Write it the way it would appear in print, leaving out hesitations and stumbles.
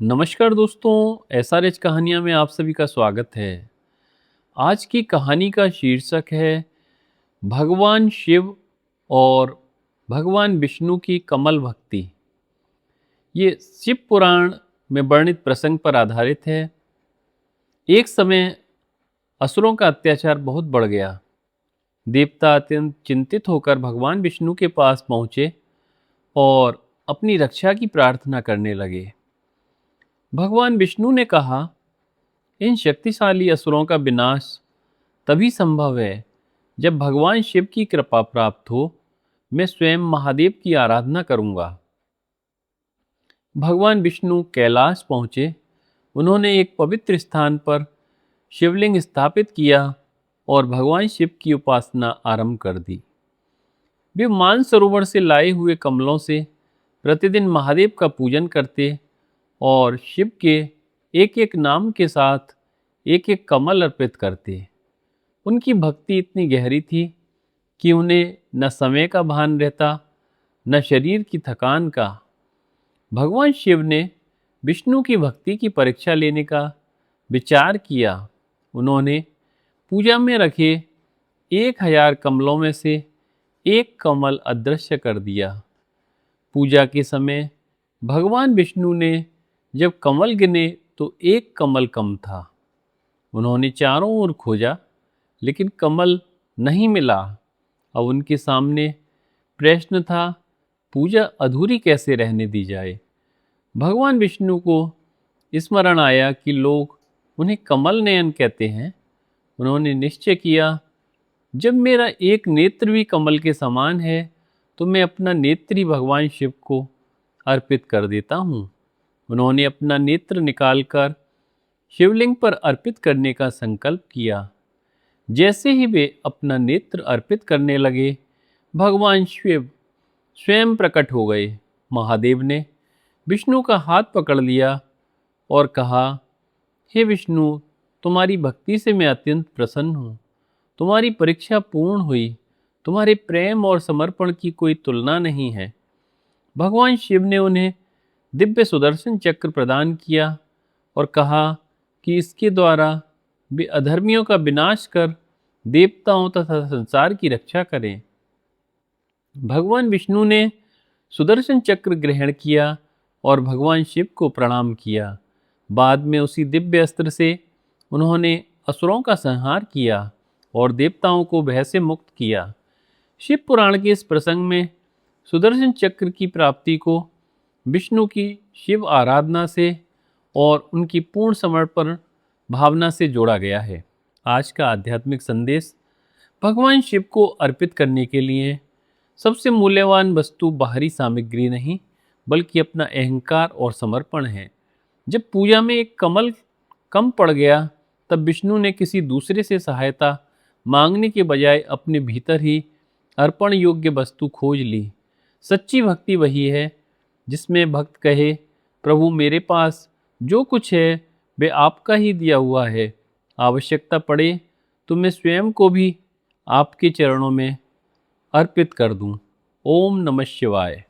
नमस्कार दोस्तों, एसआरएच कहानियाँ में आप सभी का स्वागत है। आज की कहानी का शीर्षक है भगवान शिव और भगवान विष्णु की कमल भक्ति। ये शिव पुराण में वर्णित प्रसंग पर आधारित है। एक समय असुरों का अत्याचार बहुत बढ़ गया। देवता अत्यंत चिंतित होकर भगवान विष्णु के पास पहुँचे और अपनी रक्षा की प्रार्थना करने लगे। भगवान विष्णु ने कहा, इन शक्तिशाली असुरों का विनाश तभी संभव है जब भगवान शिव की कृपा प्राप्त हो। मैं स्वयं महादेव की आराधना करूंगा। भगवान विष्णु कैलाश पहुंचे। उन्होंने एक पवित्र स्थान पर शिवलिंग स्थापित किया और भगवान शिव की उपासना आरंभ कर दी। वे मानसरोवर से लाए हुए कमलों से प्रतिदिन महादेव का पूजन करते और शिव के एक एक नाम के साथ एक एक कमल अर्पित करते। उनकी भक्ति इतनी गहरी थी कि उन्हें न समय का भान रहता, न शरीर की थकान का। भगवान शिव ने विष्णु की भक्ति की परीक्षा लेने का विचार किया। उन्होंने पूजा में रखे 1000 कमलों में से एक कमल अदृश्य कर दिया। पूजा के समय भगवान विष्णु ने जब कमल गिने तो एक कमल कम था। उन्होंने चारों ओर खोजा, लेकिन कमल नहीं मिला। अब उनके सामने प्रश्न था, पूजा अधूरी कैसे रहने दी जाए। भगवान विष्णु को स्मरण आया कि लोग उन्हें कमल नयन कहते हैं। उन्होंने निश्चय किया, जब मेरा एक नेत्र भी कमल के समान है तो मैं अपना नेत्र ही भगवान शिव को अर्पित कर देता हूँ। उन्होंने अपना नेत्र निकालकर शिवलिंग पर अर्पित करने का संकल्प किया। जैसे ही वे अपना नेत्र अर्पित करने लगे, भगवान शिव स्वयं प्रकट हो गए। महादेव ने विष्णु का हाथ पकड़ लिया और कहा, हे विष्णु, तुम्हारी भक्ति से मैं अत्यंत प्रसन्न हूँ। तुम्हारी परीक्षा पूर्ण हुई। तुम्हारे प्रेम और समर्पण की कोई तुलना नहीं है। भगवान शिव ने उन्हें दिव्य सुदर्शन चक्र प्रदान किया और कहा कि इसके द्वारा वे अधर्मियों का विनाश कर देवताओं तथा संसार की रक्षा करें। भगवान विष्णु ने सुदर्शन चक्र ग्रहण किया और भगवान शिव को प्रणाम किया। बाद में उसी दिव्य अस्त्र से उन्होंने असुरों का संहार किया और देवताओं को भय से मुक्त किया। शिव पुराण के इस प्रसंग में सुदर्शन चक्र की प्राप्ति को विष्णु की शिव आराधना से और उनकी पूर्ण समर्पण भावना से जोड़ा गया है। आज का आध्यात्मिक संदेश, भगवान शिव को अर्पित करने के लिए सबसे मूल्यवान वस्तु बाहरी सामग्री नहीं, बल्कि अपना अहंकार और समर्पण है। जब पूजा में एक कमल कम पड़ गया, तब विष्णु ने किसी दूसरे से सहायता मांगने के बजाय अपने भीतर ही अर्पण योग्य वस्तु खोज ली। सच्ची भक्ति वही है जिसमें भक्त कहे, प्रभु मेरे पास जो कुछ है वह आपका ही दिया हुआ है। आवश्यकता पड़े तो मैं स्वयं को भी आपके चरणों में अर्पित कर दूं। ओम नमः शिवाय।